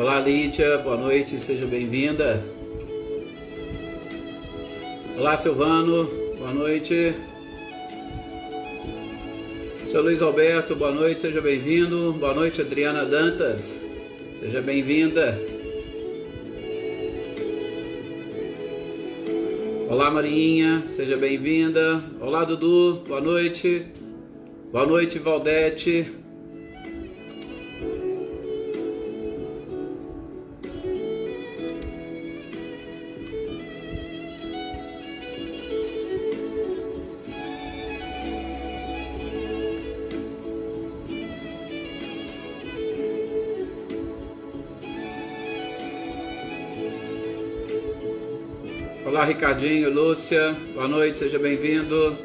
Olá, Lídia, boa noite, seja bem-vinda. Olá, Silvano, boa noite. Seu Luiz Alberto, boa noite, seja bem-vindo. Boa noite, Adriana Dantas, seja bem-vinda. Olá, Marinha, seja bem-vinda. Olá, Dudu, boa noite. Boa noite, Valdete. Olá, Ricardinho, Lúcia, boa noite, seja bem-vindo.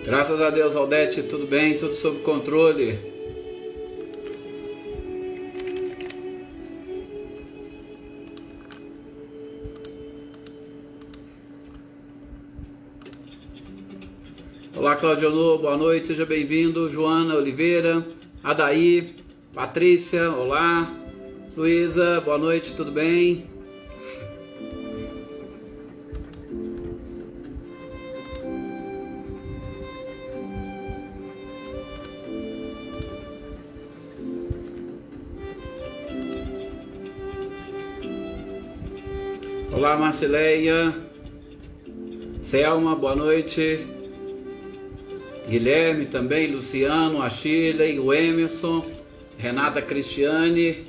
Graças a Deus, Aldete, tudo bem, tudo sob controle. Olá, Claudionor, boa noite, seja bem-vindo. Joana Oliveira, Adaí, Patrícia, olá. Luísa, boa noite, tudo bem? Olá, Marcileia, Selma, boa noite. Guilherme também, Luciano, a Shirley, o Emerson, Renata Cristiane.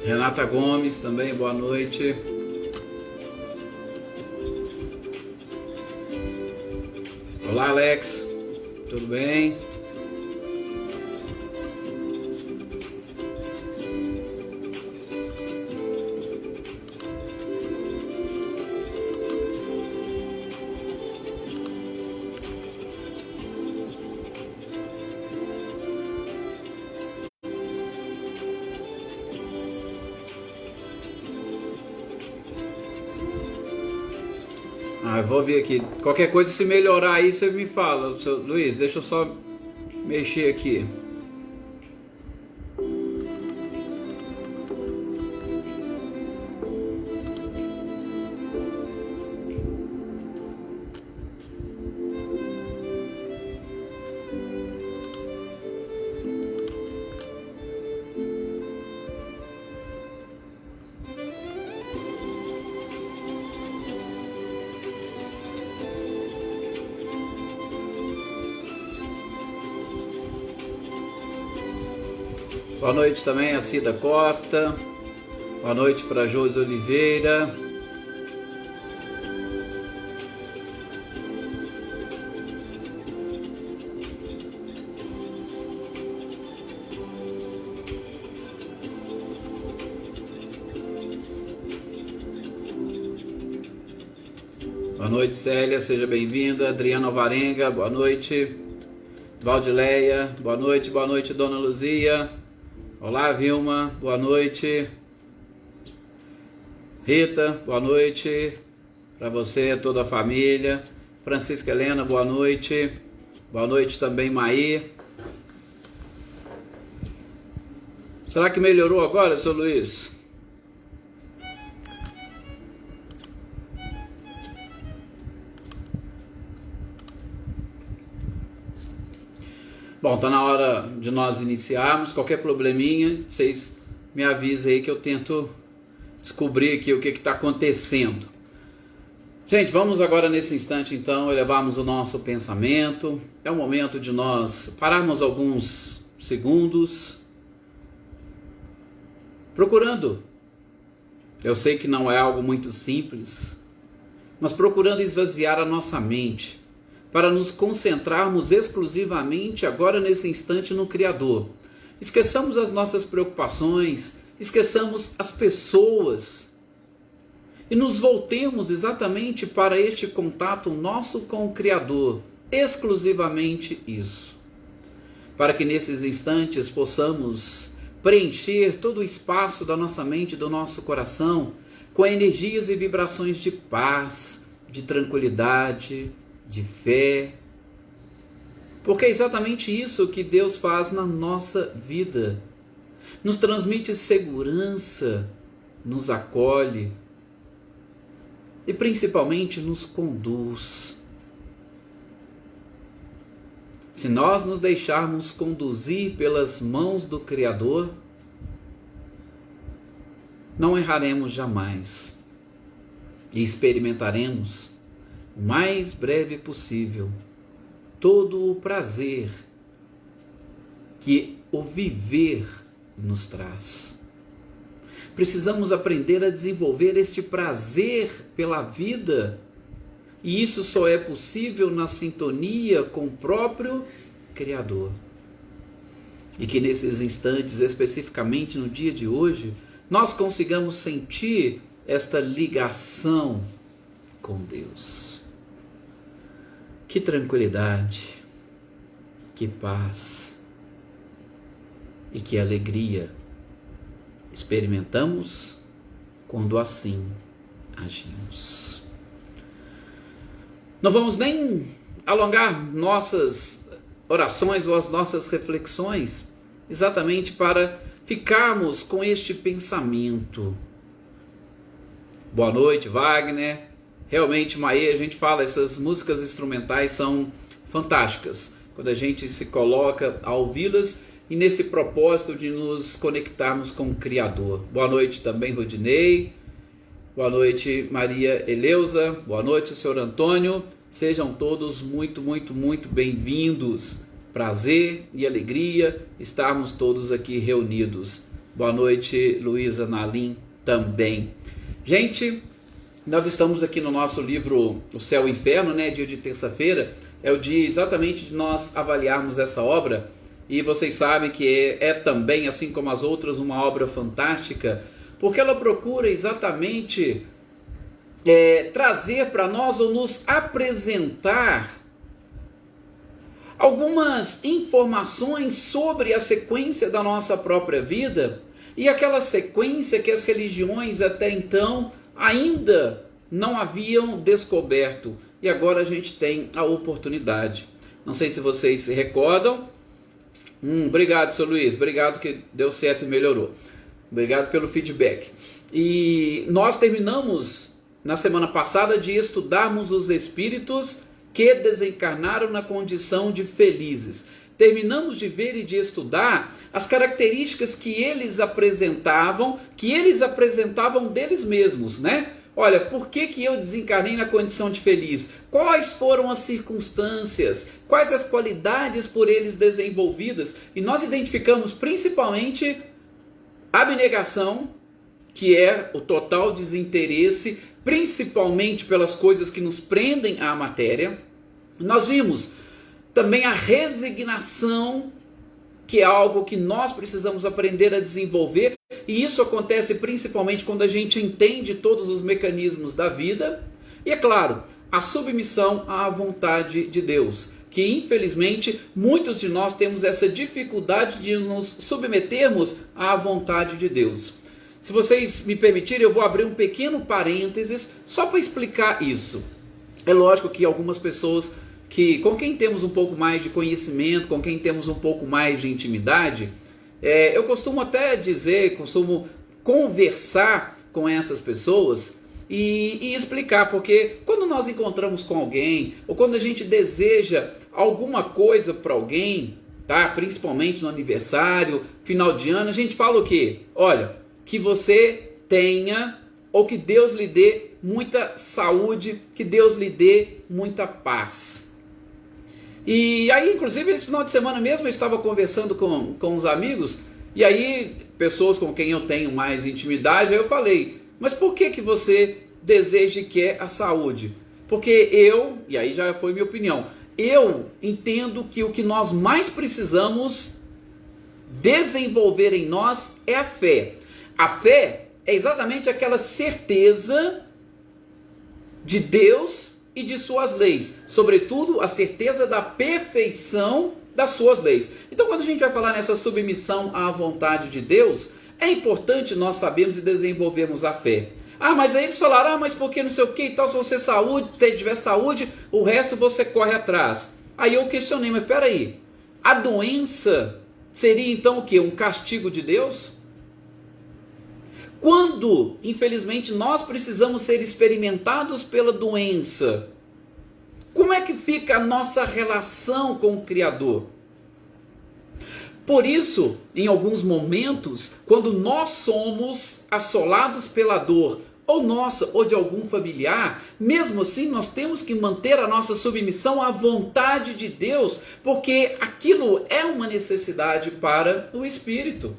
Renata Gomes também, boa noite. Olá, Alex, tudo bem? Eu vou ver aqui. Qualquer coisa, se melhorar aí, você me fala. Seu Luiz, deixa eu só mexer aqui. Boa noite também a Cida Costa. Boa noite para a Josi Oliveira. Boa noite, Célia, seja bem-vinda. Adriana Alvarenga, boa noite. Valdileia, boa noite, Dona Luzia. Olá, Vilma, boa noite. Rita, boa noite para você, toda a família. Francisca Helena, boa noite. Boa noite também, Maí. Será que melhorou agora, seu Luiz? Bom, tá na hora de nós iniciarmos. Qualquer probleminha, vocês me avisem aí que eu tento descobrir aqui o que está acontecendo. Gente, vamos agora nesse instante então elevarmos o nosso pensamento. É o momento de nós pararmos alguns segundos, procurando. Eu sei que não é algo muito simples, mas procurando esvaziar a nossa mente, para nos concentrarmos exclusivamente agora nesse instante no Criador. Esqueçamos as nossas preocupações, esqueçamos as pessoas e nos voltemos exatamente para este contato nosso com o Criador, exclusivamente isso. Para que nesses instantes possamos preencher todo o espaço da nossa mente e do nosso coração com energias e vibrações de paz, de tranquilidade, de fé. Porque é exatamente isso que Deus faz na nossa vida. Nos transmite segurança, nos acolhe e principalmente nos conduz. Se nós nos deixarmos conduzir pelas mãos do Criador, não erraremos jamais e experimentaremos o mais breve possível todo o prazer que o viver nos traz. Precisamos aprender a desenvolver este prazer pela vida, e isso só é possível na sintonia com o próprio Criador. E que nesses instantes, especificamente no dia de hoje, nós consigamos sentir esta ligação com Deus. Que tranquilidade, que paz e que alegria experimentamos quando assim agimos. Não vamos nem alongar nossas orações ou as nossas reflexões, exatamente para ficarmos com este pensamento. Boa noite, Wagner. Realmente, Maê, a gente fala, essas músicas instrumentais são fantásticas, quando a gente se coloca a ouvi-las e nesse propósito de nos conectarmos com o Criador. Boa noite também, Rodinei. Boa noite, Maria Eleusa. Boa noite, senhor Antônio. Sejam todos muito, muito, muito bem-vindos. Prazer e alegria estarmos todos aqui reunidos. Boa noite, Luísa Nalim também. Gente, nós estamos aqui no nosso livro O Céu e o Inferno, né? Dia de terça-feira. É o dia exatamente de nós avaliarmos essa obra. E vocês sabem que é também, assim como as outras, uma obra fantástica, porque ela procura exatamente trazer para nós ou nos apresentar algumas informações sobre a sequência da nossa própria vida e aquela sequência que as religiões até então ainda não haviam descoberto. E agora a gente tem a oportunidade. Não sei se vocês se recordam. Obrigado, seu Luiz. Obrigado que deu certo e melhorou. Obrigado pelo feedback. E nós terminamos na semana passada de estudarmos os espíritos que desencarnaram na condição de felizes. Terminamos de ver e de estudar as características que eles apresentavam deles mesmos, né? Olha, por que eu desencarnei na condição de feliz? Quais foram as circunstâncias? Quais as qualidades por eles desenvolvidas? E nós identificamos principalmente a abnegação, que é o total desinteresse, principalmente pelas coisas que nos prendem à matéria. Nós vimos também a resignação, que é algo que nós precisamos aprender a desenvolver, e isso acontece principalmente quando a gente entende todos os mecanismos da vida, e é claro, a submissão à vontade de Deus, que infelizmente muitos de nós temos essa dificuldade de nos submetermos à vontade de Deus. Se vocês me permitirem, eu vou abrir um pequeno parênteses só para explicar isso. É lógico que algumas pessoas com quem temos um pouco mais de conhecimento, com quem temos um pouco mais de intimidade, eu costumo até costumo conversar com essas pessoas e explicar, porque quando nós encontramos com alguém, ou quando a gente deseja alguma coisa para alguém, tá? Principalmente no aniversário, final de ano, a gente fala o quê? Olha, que você tenha, ou que Deus lhe dê muita saúde, que Deus lhe dê muita paz. E aí, inclusive, esse final de semana mesmo eu estava conversando com os amigos, e aí, pessoas com quem eu tenho mais intimidade, aí eu falei, mas por que você deseja e quer a saúde? Porque e aí já foi minha opinião, eu entendo que o que nós mais precisamos desenvolver em nós é a fé. A fé é exatamente aquela certeza de Deus e de suas leis, sobretudo a certeza da perfeição das suas leis. Então, quando a gente vai falar nessa submissão à vontade de Deus, é importante nós sabermos e desenvolvermos a fé. Ah, mas aí eles falaram, mas porque não sei o que e tal, se você tiver saúde, o resto você corre atrás. Aí eu questionei, mas peraí, a doença seria então o quê? Um castigo de Deus? Quando, infelizmente, nós precisamos ser experimentados pela doença, como é que fica a nossa relação com o Criador? Por isso, em alguns momentos, quando nós somos assolados pela dor, ou nossa, ou de algum familiar, mesmo assim nós temos que manter a nossa submissão à vontade de Deus, porque aquilo é uma necessidade para o espírito.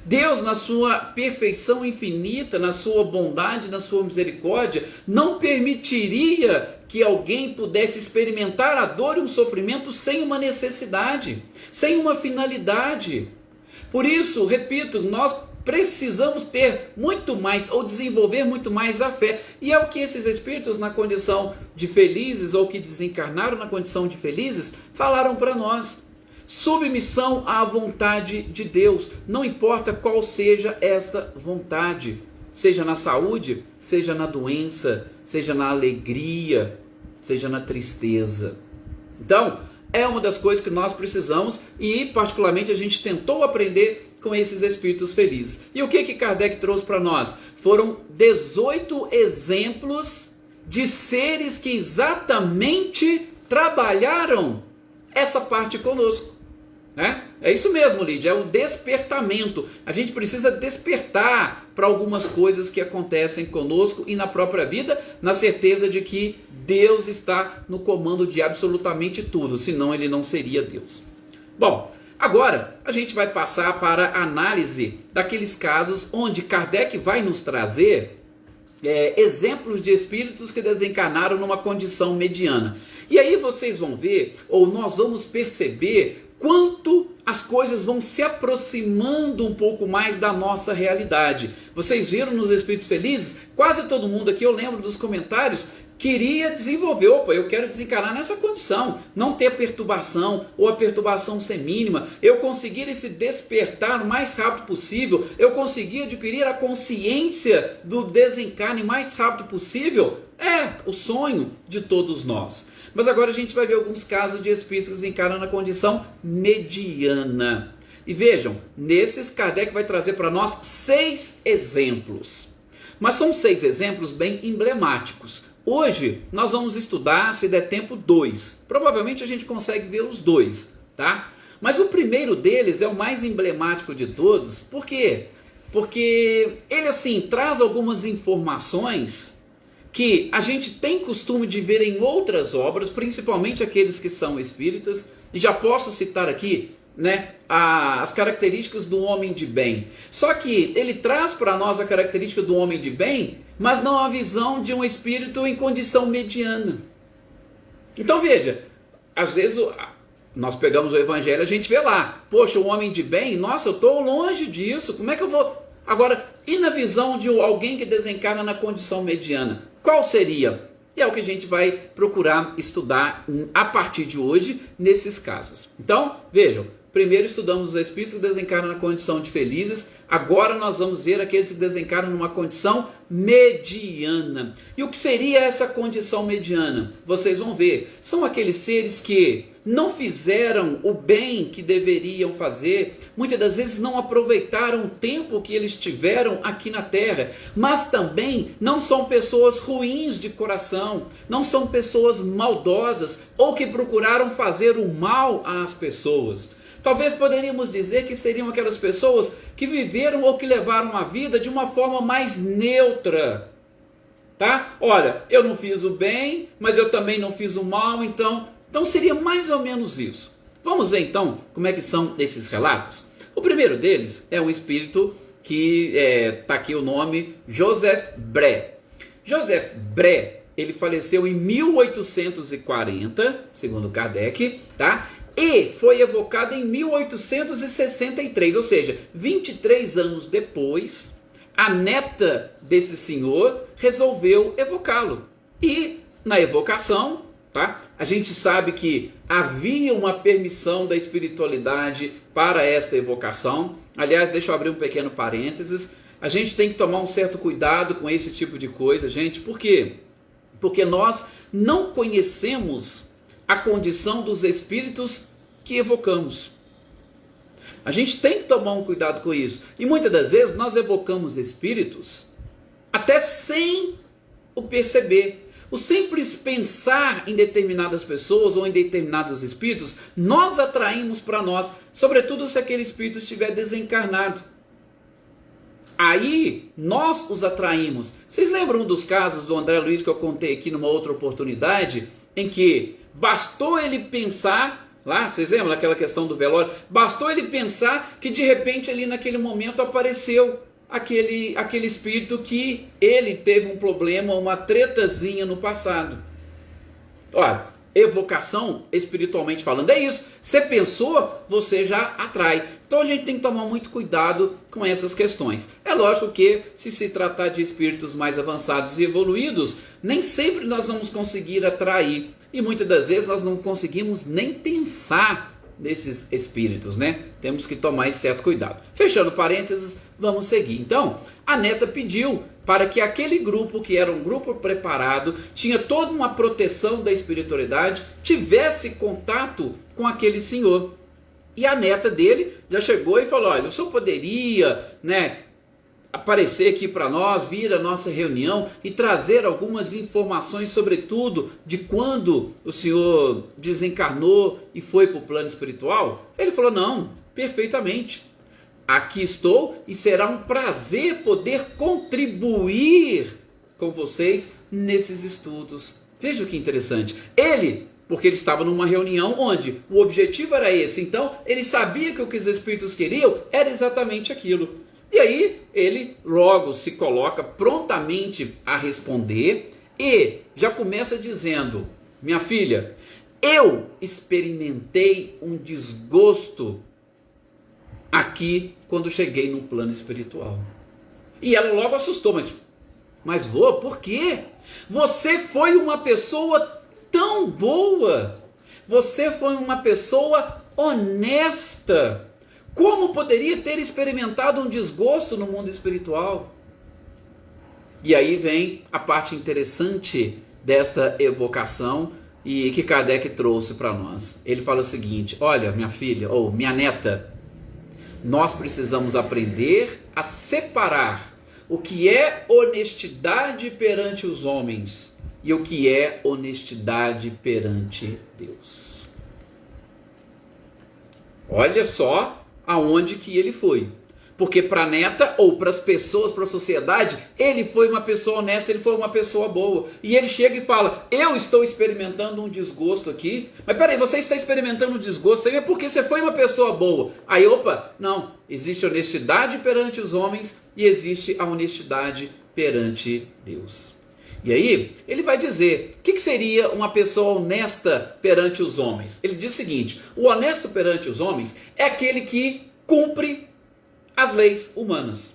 Deus, na sua perfeição infinita, na sua bondade, na sua misericórdia, não permitiria que alguém pudesse experimentar a dor e um sofrimento sem uma necessidade, sem uma finalidade. Por isso, repito, nós precisamos ter muito mais, ou desenvolver muito mais a fé. E é o que esses espíritos, na condição de felizes, ou que desencarnaram na condição de felizes, falaram para nós. Submissão à vontade de Deus, não importa qual seja esta vontade, seja na saúde, seja na doença, seja na alegria, seja na tristeza. Então, é uma das coisas que nós precisamos e particularmente a gente tentou aprender com esses espíritos felizes. E o que Kardec trouxe para nós? Foram 18 exemplos de seres que exatamente trabalharam essa parte conosco. É isso mesmo, Lídia, é o despertamento. A gente precisa despertar para algumas coisas que acontecem conosco e na própria vida, na certeza de que Deus está no comando de absolutamente tudo, senão ele não seria Deus. Bom, agora a gente vai passar para a análise daqueles casos onde Kardec vai nos trazer exemplos de espíritos que desencarnaram numa condição mediana. E aí vocês vão ver, ou nós vamos perceber, quanto as coisas vão se aproximando um pouco mais da nossa realidade. Vocês viram nos Espíritos Felizes? Quase todo mundo aqui, eu lembro dos comentários, queria desenvolver, eu quero desencarnar nessa condição, não ter perturbação, ou a perturbação ser mínima, eu conseguir esse despertar o mais rápido possível, eu conseguir adquirir a consciência do desencarne o mais rápido possível, é o sonho de todos nós. Mas agora a gente vai ver alguns casos de espíritos que desencarnam na condição mediana. E vejam, nesses Kardec vai trazer para nós 6 exemplos. Mas são 6 exemplos bem emblemáticos. Hoje nós vamos estudar, se der tempo, 2. Provavelmente a gente consegue ver os 2, tá? Mas o primeiro deles é o mais emblemático de todos. Por quê? Porque ele assim traz algumas informações que a gente tem costume de ver em outras obras, principalmente aqueles que são espíritas, e já posso citar aqui, as características do homem de bem. Só que ele traz para nós a característica do homem de bem, mas não a visão de um espírito em condição mediana. Então veja, às vezes nós pegamos o evangelho, a gente vê lá, poxa, o homem de bem, nossa, eu estou longe disso, como é que eu vou... Agora, e na visão de alguém que desencarna na condição mediana? Qual seria? E é o que a gente vai procurar estudar a partir de hoje nesses casos. Então, vejam, primeiro estudamos os espíritos que desencarnam na condição de felizes, agora nós vamos ver aqueles que desencarnam numa condição mediana. E o que seria essa condição mediana? Vocês vão ver, são aqueles seres que não fizeram o bem que deveriam fazer, muitas das vezes não aproveitaram o tempo que eles tiveram aqui na Terra, mas também não são pessoas ruins de coração, não são pessoas maldosas ou que procuraram fazer o mal às pessoas. Talvez poderíamos dizer que seriam aquelas pessoas que viveram ou que levaram a vida de uma forma mais neutra. Tá? Olha, eu não fiz o bem, mas eu também não fiz o mal, então seria mais ou menos isso. Vamos ver então como é que são esses relatos. O primeiro deles é um espírito que está aqui o nome Joseph Bré. Joseph Bré ele faleceu em 1840, segundo Kardec, tá? E foi evocado em 1863, ou seja, 23 anos depois, a neta desse senhor resolveu evocá-lo. E na evocação, tá? A gente sabe que havia uma permissão da espiritualidade para esta evocação. Aliás, deixa eu abrir um pequeno parênteses. A gente tem que tomar um certo cuidado com esse tipo de coisa, gente. Por quê? Porque nós não conhecemos a condição dos espíritos que evocamos. A gente tem que tomar um cuidado com isso. E muitas das vezes nós evocamos espíritos até sem o perceber. O simples pensar em determinadas pessoas ou em determinados espíritos, nós atraímos para nós, sobretudo se aquele espírito estiver desencarnado. Aí nós os atraímos. Vocês lembram dos casos do André Luiz que eu contei aqui numa outra oportunidade, em que bastou ele pensar, lá, vocês lembram daquela questão do velório? Bastou ele pensar que de repente ali naquele momento apareceu aquele espírito que ele teve um problema, uma tretazinha no passado. Olha, evocação, espiritualmente falando, é isso. Você pensou, você já atrai. Então a gente tem que tomar muito cuidado com essas questões. É lógico que, se tratar de espíritos mais avançados e evoluídos, nem sempre nós vamos conseguir atrair. E muitas das vezes nós não conseguimos nem pensar nesses espíritos, né? Temos que tomar esse certo cuidado. Fechando parênteses, vamos seguir. Então, a neta pediu para que aquele grupo, que era um grupo preparado, tinha toda uma proteção da espiritualidade, tivesse contato com aquele senhor. E a neta dele já chegou e falou: olha, o senhor poderia, né, aparecer aqui para nós, vir à nossa reunião e trazer algumas informações, sobretudo de quando o senhor desencarnou e foi para o plano espiritual? Ele falou: não, perfeitamente. Aqui estou e será um prazer poder contribuir com vocês nesses estudos. Veja que interessante. Porque ele estava numa reunião onde o objetivo era esse, então ele sabia que o que os espíritos queriam era exatamente aquilo. E aí ele logo se coloca prontamente a responder e já começa dizendo: minha filha, eu experimentei um desgosto aqui quando cheguei no plano espiritual. E ela logo assustou: mas vô, por quê? Você foi uma pessoa tão boa, você foi uma pessoa honesta, como poderia ter experimentado um desgosto no mundo espiritual? E aí vem a parte interessante desta evocação e que Kardec trouxe para nós. Ele fala o seguinte: olha, minha filha, ou minha neta, nós precisamos aprender a separar o que é honestidade perante os homens e o que é honestidade perante Deus. Olha só aonde que ele foi. Porque para a neta, ou para as pessoas, para a sociedade, ele foi uma pessoa honesta, ele foi uma pessoa boa. E ele chega e fala: eu estou experimentando um desgosto aqui. Mas peraí, você está experimentando um desgosto aí, é porque você foi uma pessoa boa. Aí, opa, não. Existe honestidade perante os homens e existe a honestidade perante Deus. E aí, ele vai dizer, o que seria uma pessoa honesta perante os homens? Ele diz o seguinte: o honesto perante os homens é aquele que cumpre as leis humanas,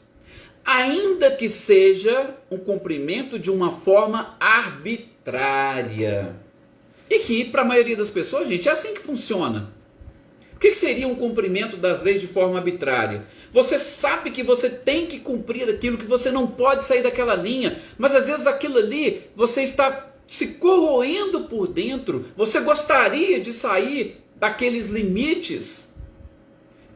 ainda que seja um cumprimento de uma forma arbitrária. E que para a maioria das pessoas, gente, é assim que funciona. O que seria um cumprimento das leis de forma arbitrária? Você sabe que você tem que cumprir aquilo, que você não pode sair daquela linha, mas às vezes aquilo ali, você está se corroendo por dentro, você gostaria de sair daqueles limites.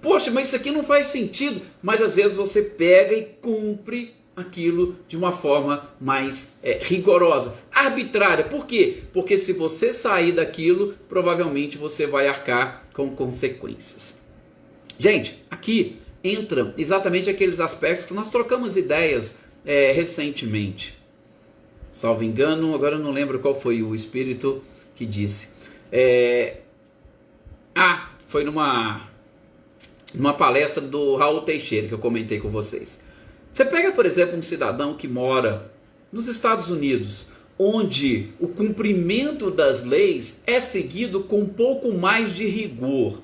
Poxa, mas isso aqui não faz sentido. Mas às vezes você pega e cumpre aquilo de uma forma mais rigorosa, arbitrária. Por quê? Porque se você sair daquilo, provavelmente você vai arcar com consequências. Gente, aqui entram exatamente aqueles aspectos que nós trocamos ideias recentemente. Salvo engano, agora eu não lembro qual foi o espírito que disse. Foi numa palestra do Raul Teixeira que eu comentei com vocês. Você pega, por exemplo, um cidadão que mora nos Estados Unidos, onde o cumprimento das leis é seguido com um pouco mais de rigor.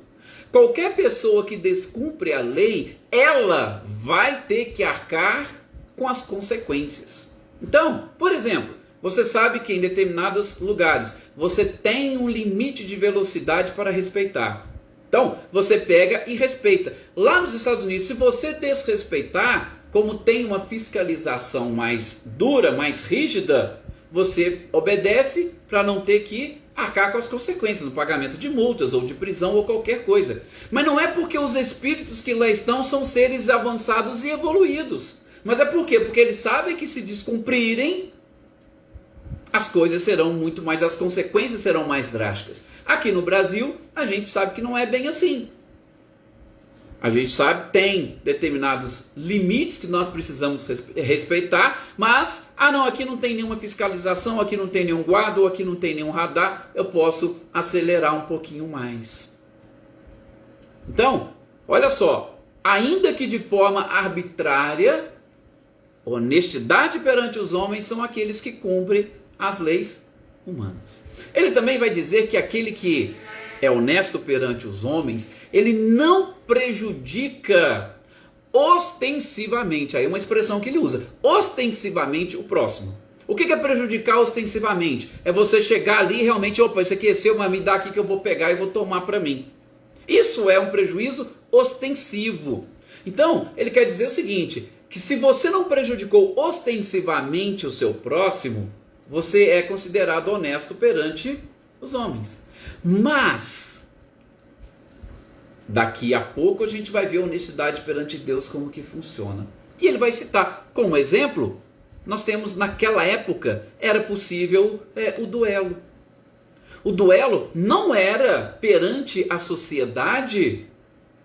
Qualquer pessoa que descumpre a lei, ela vai ter que arcar com as consequências. Então, por exemplo, você sabe que em determinados lugares você tem um limite de velocidade para respeitar. Então, você pega e respeita. Lá nos Estados Unidos, se você desrespeitar, como tem uma fiscalização mais dura, mais rígida, você obedece para não ter que arcar com as consequências do pagamento de multas ou de prisão ou qualquer coisa. Mas não é porque os espíritos que lá estão são seres avançados e evoluídos. Mas é por quê? Porque eles sabem que se descumprirem, as coisas serão muito mais, as consequências serão mais drásticas. Aqui no Brasil, a gente sabe que não é bem assim. A gente sabe, tem determinados limites que nós precisamos respeitar, mas, não, aqui não tem nenhuma fiscalização, aqui não tem nenhum guarda, ou aqui não tem nenhum radar, eu posso acelerar um pouquinho mais. Então, olha só, ainda que de forma arbitrária, honestidade perante os homens são aqueles que cumprem as leis humanas. Ele também vai dizer que aquele que é honesto perante os homens, ele não prejudica ostensivamente, aí é uma expressão que ele usa, ostensivamente o próximo. O que é prejudicar ostensivamente? É você chegar ali e realmente, opa, isso aqui é seu, mas me dá aqui que eu vou pegar e vou tomar para mim. Isso é um prejuízo ostensivo. Então, ele quer dizer o seguinte, que se você não prejudicou ostensivamente o seu próximo, você é considerado honesto perante os homens. Mas, daqui a pouco a gente vai ver a honestidade perante Deus como que funciona. E ele vai citar, como exemplo, nós temos naquela época, era possível o duelo. O duelo não era perante a sociedade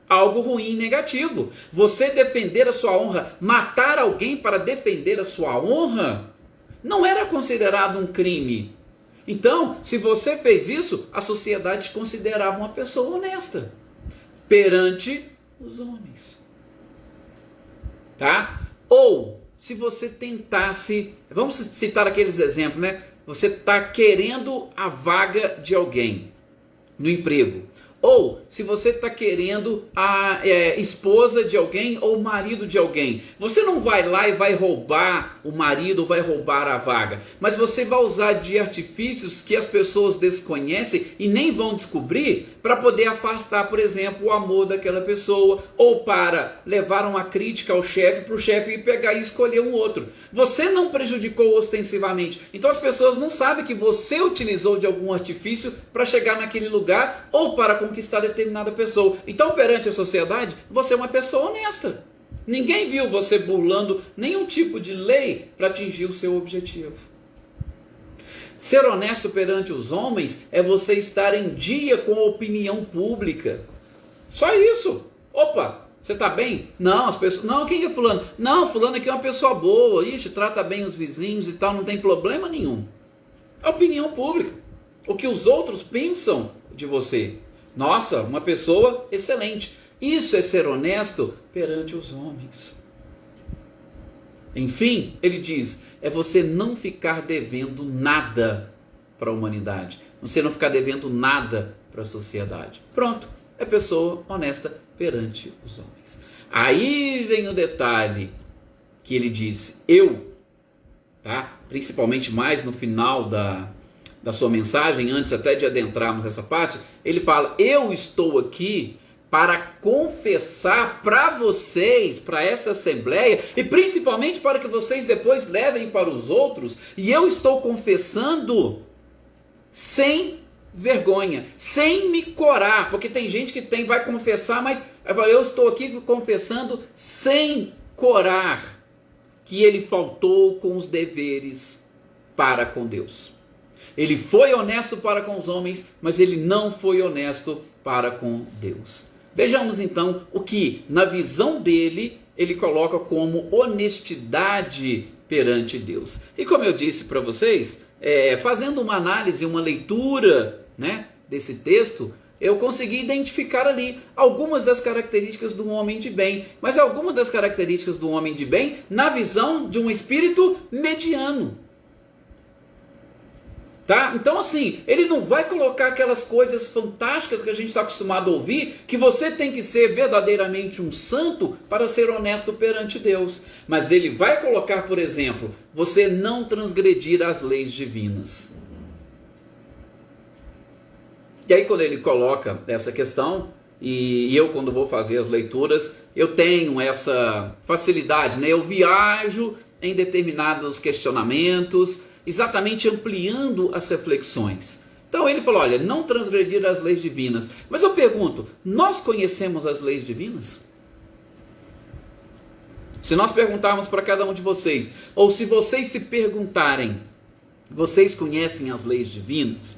algo ruim e negativo. Você defender a sua honra, matar alguém para defender a sua honra, não era considerado um crime. Então, se você fez isso, a sociedade te considerava uma pessoa honesta perante os homens. Tá? Ou, se você tentasse, vamos citar aqueles exemplos, né? Você está querendo a vaga de alguém no emprego. Ou, se você está querendo a esposa de alguém ou o marido de alguém, você não vai lá e vai roubar o marido, vai roubar a vaga, mas você vai usar de artifícios que as pessoas desconhecem e nem vão descobrir para poder afastar, por exemplo, o amor daquela pessoa, ou para levar uma crítica ao chefe, para o chefe pegar e escolher um outro. Você não prejudicou ostensivamente, então as pessoas não sabem que você utilizou de algum artifício para chegar naquele lugar ou para conquistar determinada pessoa. Então, perante a sociedade, você é uma pessoa honesta. Ninguém viu você burlando nenhum tipo de lei para atingir o seu objetivo. Ser honesto perante os homens é você estar em dia com a opinião pública. Só isso. Opa, você está bem? Não, as pessoas. Não, quem é fulano? Não, fulano aqui é uma pessoa boa. Ixi, trata bem os vizinhos e tal, não tem problema nenhum. A opinião pública. O que os outros pensam de você. Nossa, uma pessoa excelente. Isso é ser honesto perante os homens. Enfim, ele diz, é você não ficar devendo nada para a humanidade. Você não ficar devendo nada para a sociedade. Pronto, é pessoa honesta perante os homens. Aí vem o detalhe que ele diz, tá? Principalmente mais no final da sua mensagem, antes até de adentrarmos essa parte, ele fala, eu estou aqui para confessar para vocês, para esta assembleia, e principalmente para que vocês depois levem para os outros, e eu estou confessando sem vergonha, sem me corar, porque tem gente que vai confessar, mas eu estou aqui confessando sem corar, que ele faltou com os deveres para com Deus. Ele foi honesto para com os homens, mas ele não foi honesto para com Deus. Vejamos então o que, na visão dele, ele coloca como honestidade perante Deus. E como eu disse para vocês, fazendo uma análise, uma leitura, né, desse texto, eu consegui identificar ali algumas das características do homem de bem, mas algumas das características do homem de bem na visão de um espírito mediano. Tá? Então assim, ele não vai colocar aquelas coisas fantásticas que a gente está acostumado a ouvir, que você tem que ser verdadeiramente um santo para ser honesto perante Deus. Mas ele vai colocar, por exemplo, você não transgredir as leis divinas. E aí quando ele coloca essa questão, e eu quando vou fazer as leituras, eu tenho essa facilidade, né? Eu viajo em determinados questionamentos, exatamente ampliando as reflexões. Então ele falou, olha, não transgredir as leis divinas. Mas eu pergunto, nós conhecemos as leis divinas? Se nós perguntarmos para cada um de vocês, ou se vocês se perguntarem, vocês conhecem as leis divinas?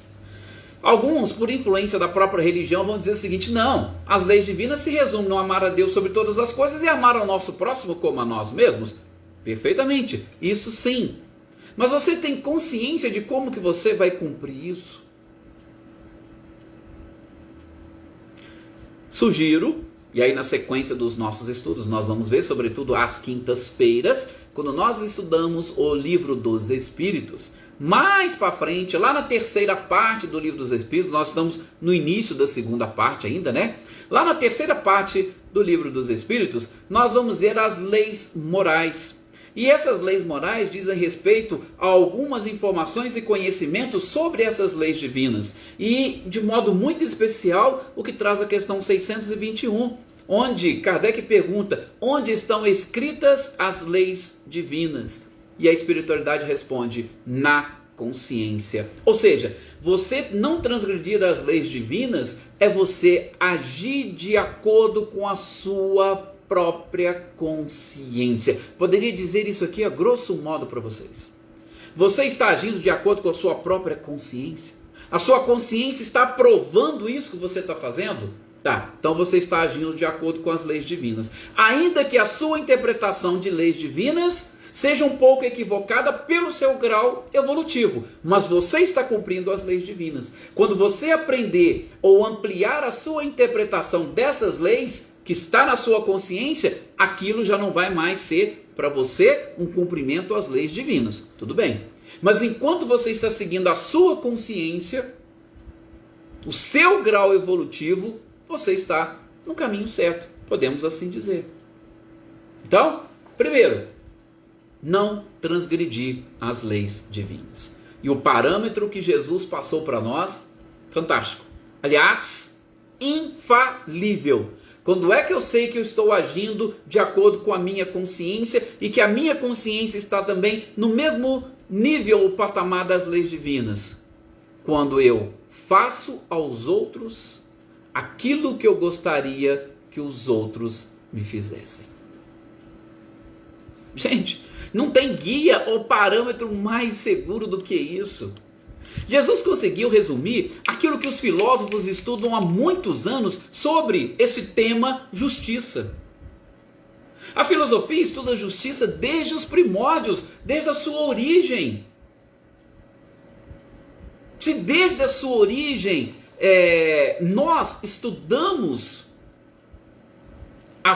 Alguns, por influência da própria religião, vão dizer o seguinte, não, as leis divinas se resumem no amar a Deus sobre todas as coisas e amar ao nosso próximo como a nós mesmos. Perfeitamente, isso sim. Mas você tem consciência de como que você vai cumprir isso? Sugiro, e aí na sequência dos nossos estudos nós vamos ver, sobretudo às quintas-feiras, quando nós estudamos o Livro dos Espíritos. Mais para frente, lá na terceira parte do Livro dos Espíritos, nós estamos no início da segunda parte ainda, né? Lá na terceira parte do Livro dos Espíritos, nós vamos ver as leis morais. E essas leis morais dizem respeito a algumas informações e conhecimentos sobre essas leis divinas. E, de modo muito especial, o que traz a questão 621, onde Kardec pergunta, onde estão escritas as leis divinas? E a espiritualidade responde, na consciência. Ou seja, você não transgredir as leis divinas é você agir de acordo com a sua própria consciência. Poderia dizer isso aqui a grosso modo para vocês. Você está agindo de acordo com a sua própria consciência? A sua consciência está aprovando isso que você está fazendo? Tá, então você está agindo de acordo com as leis divinas. Ainda que a sua interpretação de leis divinas seja um pouco equivocada pelo seu grau evolutivo, mas você está cumprindo as leis divinas. Quando você aprender ou ampliar a sua interpretação dessas leis, que está na sua consciência, aquilo já não vai mais ser para você um cumprimento às leis divinas. Tudo bem. Mas enquanto você está seguindo a sua consciência, o seu grau evolutivo, você está no caminho certo, podemos assim dizer. Então, primeiro, não transgredir as leis divinas. E o parâmetro que Jesus passou para nós, fantástico. Aliás, infalível. Quando é que eu sei que eu estou agindo de acordo com a minha consciência e que a minha consciência está também no mesmo nível ou patamar das leis divinas? Quando eu faço aos outros aquilo que eu gostaria que os outros me fizessem. Gente, não tem guia ou parâmetro mais seguro do que isso. Jesus conseguiu resumir aquilo que os filósofos estudam há muitos anos sobre esse tema justiça. A filosofia estuda justiça desde os primórdios, desde a sua origem. Se desde a sua origem nós estudamos a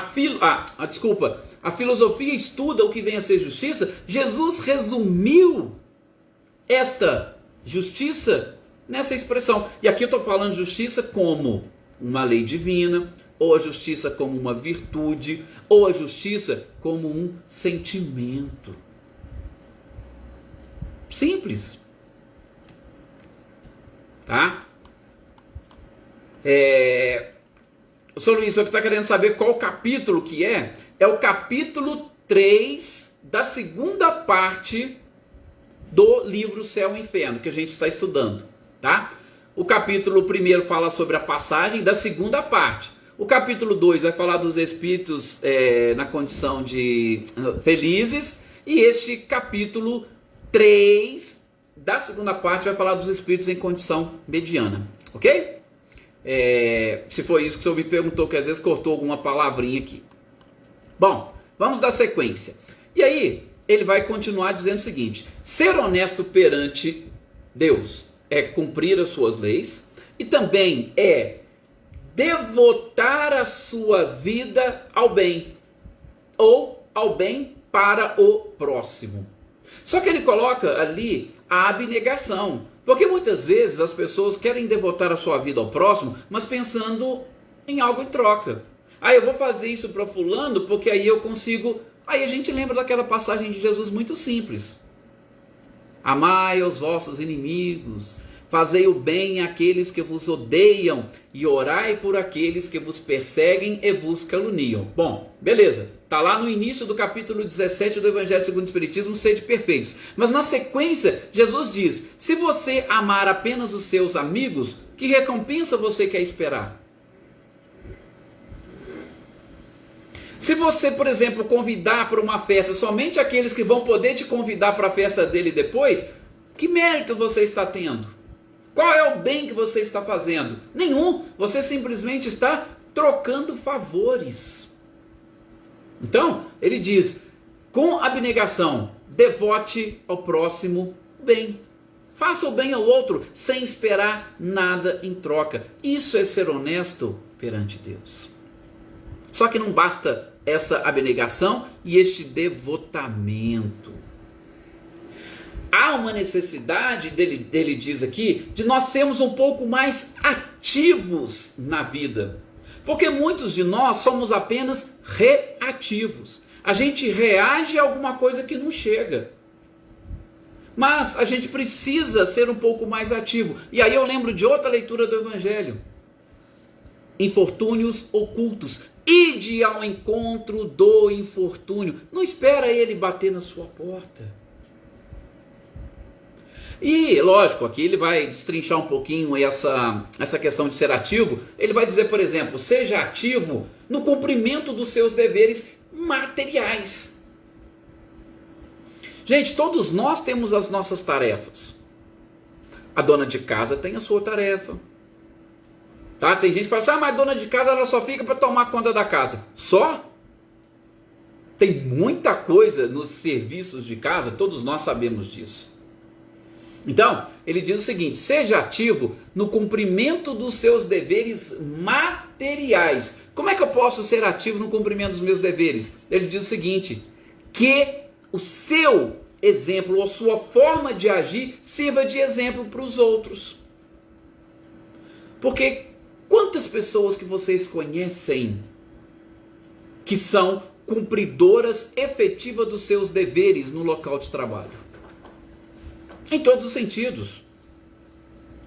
filosofia estuda o que vem a ser justiça, Jesus resumiu esta justiça nessa expressão. E aqui eu estou falando de justiça como uma lei divina, ou a justiça como uma virtude, ou a justiça como um sentimento. Simples. Tá? O Sr. Luiz, você está querendo saber qual capítulo que é? É o capítulo 3 da segunda parte do livro Céu e Inferno, que a gente está estudando, tá? O capítulo 1 fala sobre a passagem da segunda parte. O capítulo 2 vai falar dos espíritos na condição de felizes. E este capítulo 3 da segunda parte vai falar dos espíritos em condição mediana, ok? Se foi isso que o senhor me perguntou, que às vezes cortou alguma palavrinha aqui. Bom, vamos dar sequência. E aí, ele vai continuar dizendo o seguinte: ser honesto perante Deus é cumprir as suas leis e também é devotar a sua vida ao bem, ou ao bem para o próximo. Só que ele coloca ali a abnegação, Porque muitas vezes as pessoas querem devotar a sua vida ao próximo, mas pensando em algo em troca. Eu vou fazer isso para fulano porque aí eu consigo... Aí a gente lembra daquela passagem de Jesus muito simples. Amai os vossos inimigos, fazei o bem àqueles que vos odeiam e orai por aqueles que vos perseguem e vos caluniam. Bom, beleza. Está lá no início do capítulo 17 do Evangelho segundo o Espiritismo, sede perfeitos. Mas na sequência, Jesus diz, se você amar apenas os seus amigos, que recompensa você quer esperar? Se você, por exemplo, convidar para uma festa somente aqueles que vão poder te convidar para a festa dele depois, que mérito você está tendo? Qual é o bem que você está fazendo? Nenhum. Você simplesmente está trocando favores. Então, ele diz, com abnegação, devote ao próximo bem. Faça o bem ao outro sem esperar nada em troca. Isso é ser honesto perante Deus. Só que não basta essa abnegação e este devotamento. Há uma necessidade, ele diz aqui, de nós sermos um pouco mais ativos na vida. Porque muitos de nós somos apenas reativos. A gente reage a alguma coisa que não chega. Mas a gente precisa ser um pouco mais ativo. E aí eu lembro de outra leitura do Evangelho. Infortúnios ocultos. Ide ao encontro do infortúnio. Não espera ele bater na sua porta. E, lógico, aqui ele vai destrinchar um pouquinho essa questão de ser ativo. Ele vai dizer, por exemplo, seja ativo no cumprimento dos seus deveres materiais. Gente, todos nós temos as nossas tarefas. A dona de casa tem a sua tarefa. Tá? Tem gente que fala assim, mas a dona de casa ela só fica para tomar conta da casa. Só? Tem muita coisa nos serviços de casa, todos nós sabemos disso. Então, ele diz o seguinte, seja ativo no cumprimento dos seus deveres materiais. Como é que eu posso ser ativo no cumprimento dos meus deveres? Ele diz o seguinte, que o seu exemplo, ou sua forma de agir, sirva de exemplo para os outros. Porque quantas pessoas que vocês conhecem que são cumpridoras efetivas dos seus deveres no local de trabalho? Em todos os sentidos.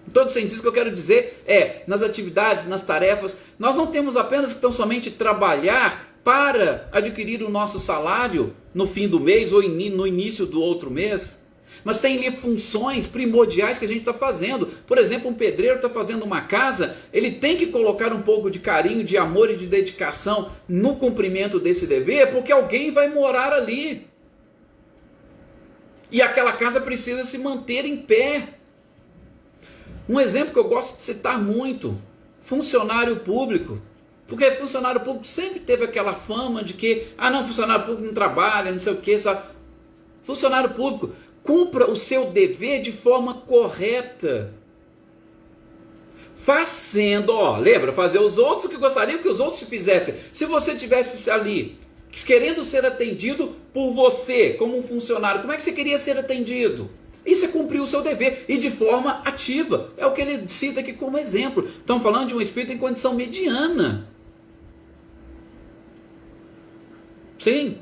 Em todos os sentidos que eu quero dizer nas atividades, nas tarefas, nós não temos apenas que tão somente trabalhar para adquirir o nosso salário no fim do mês ou no início do outro mês, mas tem ali funções primordiais que a gente está fazendo. Por exemplo, um pedreiro está fazendo uma casa, ele tem que colocar um pouco de carinho, de amor e de dedicação no cumprimento desse dever, porque alguém vai morar ali. E aquela casa precisa se manter em pé. Um exemplo que eu gosto de citar muito, funcionário público. Porque funcionário público sempre teve aquela fama de que, funcionário público não trabalha, não sei o que. Funcionário público, cumpra o seu dever de forma correta. Fazendo, lembra, fazer os outros o que gostariam que os outros te fizessem. Se você tivesse ali querendo ser atendido por você, como um funcionário, como é que você queria ser atendido? Isso é cumprir o seu dever, e de forma ativa. É o que ele cita aqui como exemplo. Estamos falando de um espírito em condição mediana. Sim,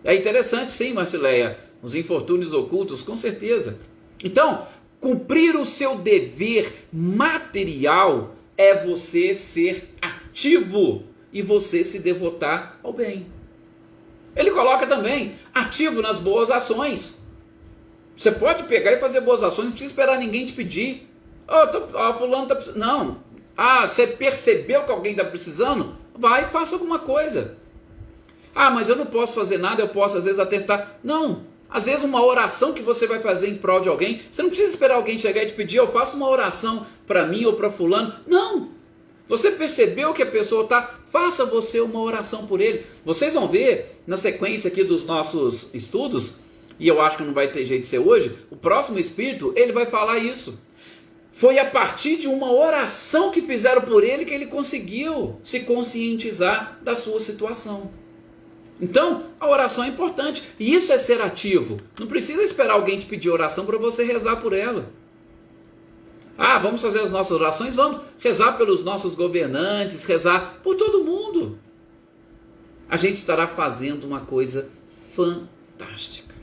é interessante sim, Marcileia. Os infortúnios ocultos, com certeza. Então, cumprir o seu dever material é você ser ativo e você se devotar ao bem. Ele coloca também, ativo nas boas ações. Você pode pegar e fazer boas ações, não precisa esperar ninguém te pedir. Fulano está precisando. Não. Você percebeu que alguém está precisando? Vai e faça alguma coisa. Mas eu não posso fazer nada, eu posso às vezes atentar. Não. Às vezes uma oração que você vai fazer em prol de alguém, você não precisa esperar alguém chegar e te pedir, eu faço uma oração para mim ou para fulano. Não. Você percebeu que a pessoa está, faça você uma oração por ele. Vocês vão ver na sequência aqui dos nossos estudos, e eu acho que não vai ter jeito de ser hoje, o próximo espírito, ele vai falar isso. Foi a partir de uma oração que fizeram por ele que ele conseguiu se conscientizar da sua situação. Então, a oração é importante, e isso é ser ativo. Não precisa esperar alguém te pedir oração para você rezar por ela. Ah, vamos fazer as nossas orações, vamos rezar pelos nossos governantes, rezar por todo mundo. A gente estará fazendo uma coisa fantástica.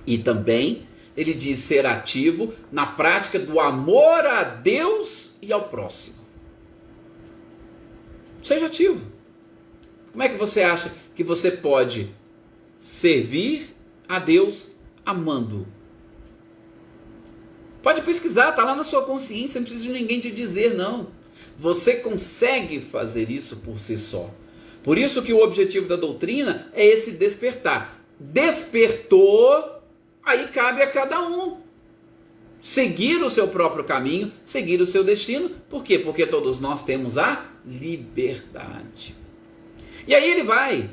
E também ele diz ser ativo na prática do amor a Deus e ao próximo. Seja ativo. Como é que você acha que você pode servir a Deus amando? Pode pesquisar, está lá na sua consciência, não precisa de ninguém te dizer, não. Você consegue fazer isso por si só. Por isso que o objetivo da doutrina é esse despertar. Despertou, aí cabe a cada um seguir o seu próprio caminho, seguir o seu destino. Por quê? Porque todos nós temos a liberdade. E aí ele vai,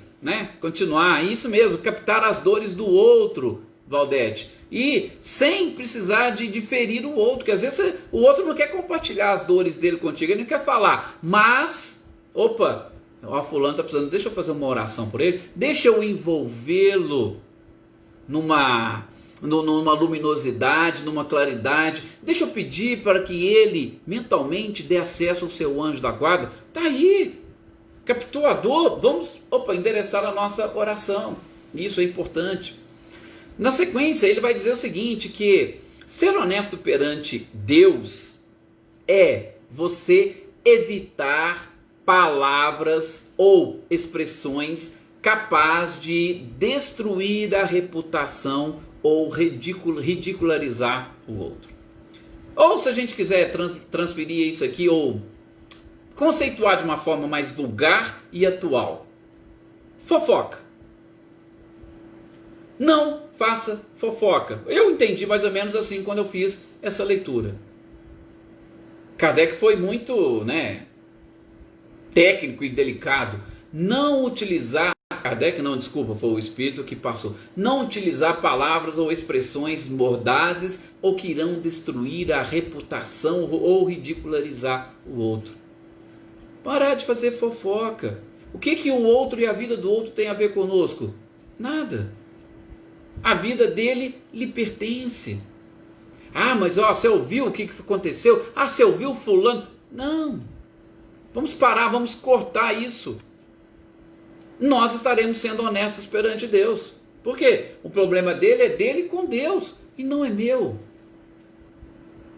continuar, isso mesmo, captar as dores do outro, Valdete, e sem precisar de ferir o outro, porque às vezes o outro não quer compartilhar as dores dele contigo, ele não quer falar, mas, fulano está precisando, deixa eu fazer uma oração por ele, deixa eu envolvê-lo numa luminosidade, numa claridade, deixa eu pedir para que ele mentalmente dê acesso ao seu anjo da guarda. Está aí, captou a dor, vamos endereçar a nossa oração, isso é importante. Na sequência ele vai dizer o seguinte, que ser honesto perante Deus é você evitar palavras ou expressões capazes de destruir a reputação ou ridicularizar o outro. Ou se a gente quiser transferir isso aqui, ou conceituar de uma forma mais vulgar e atual. Fofoca. Não faça fofoca. Eu entendi mais ou menos assim quando eu fiz essa leitura. Kardec foi muito, técnico e delicado. Não utilizar, foi o Espírito que passou. Não utilizar palavras ou expressões mordazes ou que irão destruir a reputação ou ridicularizar o outro. Parar de fazer fofoca. O que o outro e a vida do outro tem a ver conosco? Nada. A vida dele lhe pertence. Ah, mas você ouviu o que aconteceu? Ah, você ouviu fulano? Não. Vamos parar, vamos cortar isso. Nós estaremos sendo honestos perante Deus. Por quê? O problema dele é dele com Deus e não é meu.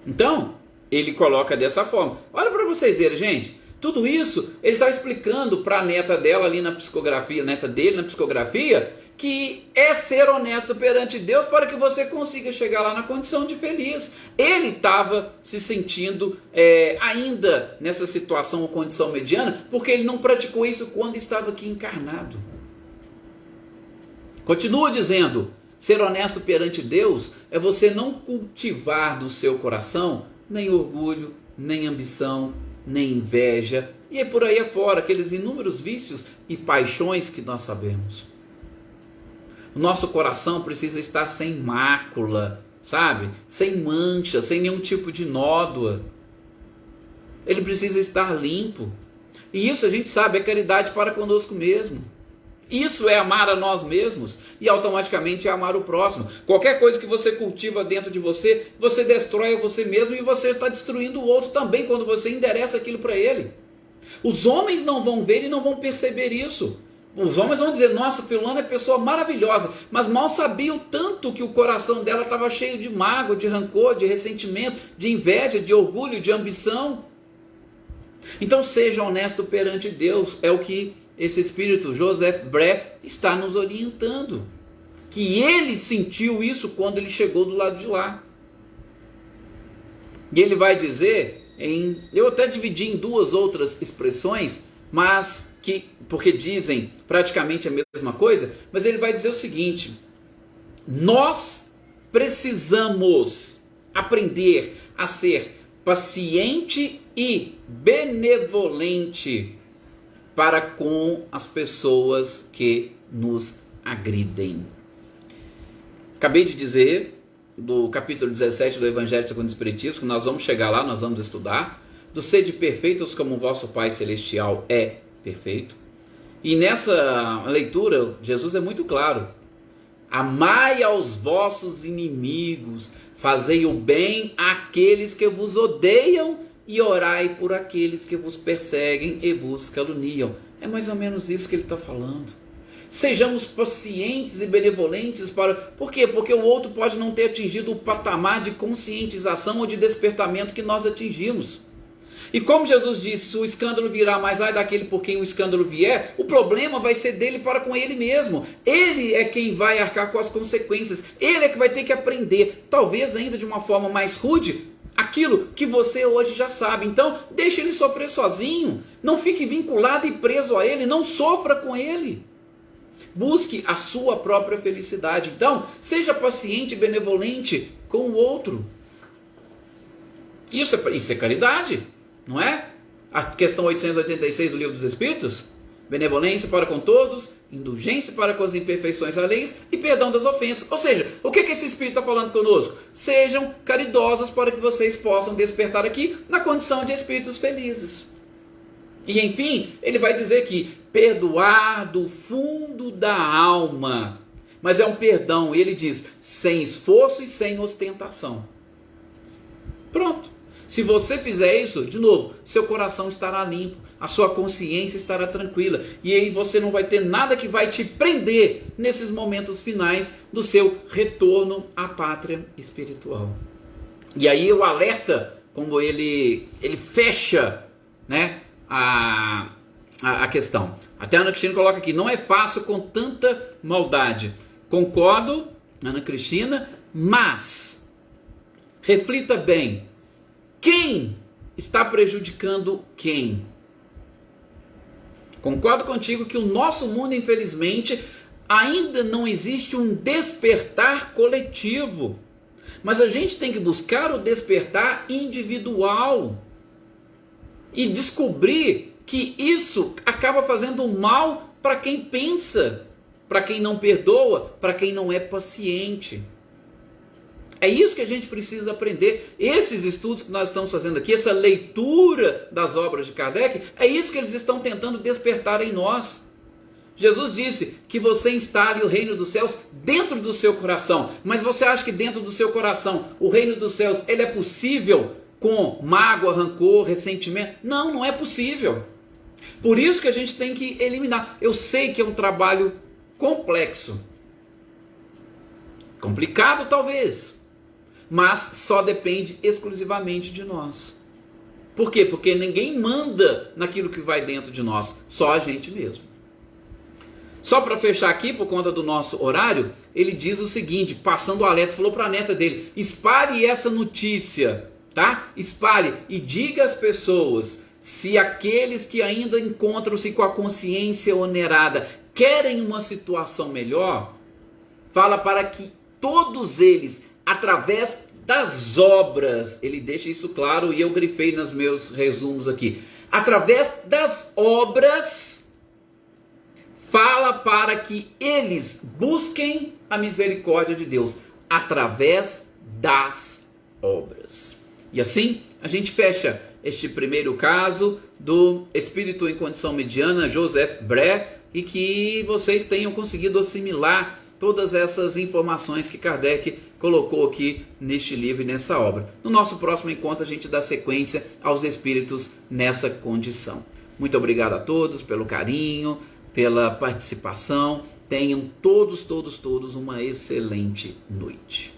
Então, ele coloca dessa forma. Olha para vocês verem, gente. Tudo isso ele está explicando para a neta dela ali na psicografia, neta dele na psicografia, que é ser honesto perante Deus para que você consiga chegar lá na condição de feliz. Ele estava se sentindo ainda nessa situação ou condição mediana, porque ele não praticou isso quando estava aqui encarnado. Continua dizendo, ser honesto perante Deus é você não cultivar no seu coração nem orgulho, nem ambição, nem inveja, e é por aí afora, aqueles inúmeros vícios e paixões que nós sabemos. O nosso coração precisa estar sem mácula, sabe? Sem mancha, sem nenhum tipo de nódoa. Ele precisa estar limpo. E isso a gente sabe, é caridade para conosco mesmo. Isso é amar a nós mesmos e automaticamente é amar o próximo. Qualquer coisa que você cultiva dentro de você, você destrói a você mesmo e você está destruindo o outro também quando você endereça aquilo para ele. Os homens não vão ver e não vão perceber isso. Os homens vão dizer, nossa, fulano é pessoa maravilhosa, mas mal sabiam tanto que o coração dela estava cheio de mágoa, de rancor, de ressentimento, de inveja, de orgulho, de ambição. Então seja honesto perante Deus, é o que esse espírito Joseph Bré está nos orientando. Que ele sentiu isso quando ele chegou do lado de lá. E ele vai dizer, eu até dividi em duas outras expressões, mas porque dizem praticamente a mesma coisa, mas ele vai dizer o seguinte: nós precisamos aprender a ser paciente e benevolente para com as pessoas que nos agridem. Acabei de dizer do capítulo 17 do Evangelho segundo o Espiritismo, que nós vamos chegar lá, nós vamos estudar, do sede perfeitos como o vosso Pai Celestial é perfeito. E nessa leitura, Jesus é muito claro. Amai aos vossos inimigos, fazei o bem àqueles que vos odeiam e orai por aqueles que vos perseguem e vos caluniam. É mais ou menos isso que ele está falando. Sejamos pacientes e benevolentes Por quê? Porque o outro pode não ter atingido o patamar de conscientização ou de despertamento que nós atingimos. E como Jesus disse, se o escândalo virá, mas ai daquele por quem o escândalo vier, o problema vai ser dele para com ele mesmo. Ele é quem vai arcar com as consequências. Ele é que vai ter que aprender, talvez ainda de uma forma mais rude, aquilo que você hoje já sabe. Então, deixe ele sofrer sozinho. Não fique vinculado e preso a ele. Não sofra com ele. Busque a sua própria felicidade. Então, seja paciente e benevolente com o outro. Isso é caridade, não é? A questão 886 do Livro dos Espíritos. Benevolência para com todos, indulgência para com as imperfeições alheias e perdão das ofensas. Ou seja, o que esse Espírito está falando conosco? Sejam caridosos para que vocês possam despertar aqui na condição de espíritos felizes. E enfim, ele vai dizer que perdoar do fundo da alma. Mas é um perdão, ele diz, sem esforço e sem ostentação. Pronto. Se você fizer isso, de novo, seu coração estará limpo, a sua consciência estará tranquila, e aí você não vai ter nada que vai te prender nesses momentos finais do seu retorno à pátria espiritual. E aí o alerta, como ele fecha, né, a questão. Até a Ana Cristina coloca aqui, não é fácil com tanta maldade. Concordo, Ana Cristina, mas reflita bem. Quem está prejudicando quem? Concordo contigo que o nosso mundo, infelizmente, ainda não existe um despertar coletivo. Mas a gente tem que buscar o despertar individual. E descobrir que isso acaba fazendo mal para quem pensa, para quem não perdoa, para quem não é paciente. É isso que a gente precisa aprender. Esses estudos que nós estamos fazendo aqui, essa leitura das obras de Kardec, é isso que eles estão tentando despertar em nós. Jesus disse que você instale o reino dos céus dentro do seu coração. Mas você acha que dentro do seu coração, o reino dos céus, ele é possível com mágoa, rancor, ressentimento? Não, não é possível. Por isso que a gente tem que eliminar. Eu sei que é um trabalho complexo. Complicado talvez. Mas só depende exclusivamente de nós. Por quê? Porque ninguém manda naquilo que vai dentro de nós. Só a gente mesmo. Só para fechar aqui, por conta do nosso horário, ele diz o seguinte, passando o alerta, falou para a neta dele, espalhe essa notícia, tá? Espalhe e diga às pessoas, se aqueles que ainda encontram-se com a consciência onerada querem uma situação melhor, fala para que todos eles, através das obras, ele deixa isso claro e eu grifei nos meus resumos aqui, através das obras, fala para que eles busquem a misericórdia de Deus, através das obras. E assim, a gente fecha este primeiro caso do espírito em condição mediana, Joseph Bré, e que vocês tenham conseguido assimilar todas essas informações que Kardec colocou aqui neste livro e nessa obra. No nosso próximo encontro a gente dá sequência aos espíritos nessa condição. Muito obrigado a todos pelo carinho, pela participação. Tenham todos uma excelente noite.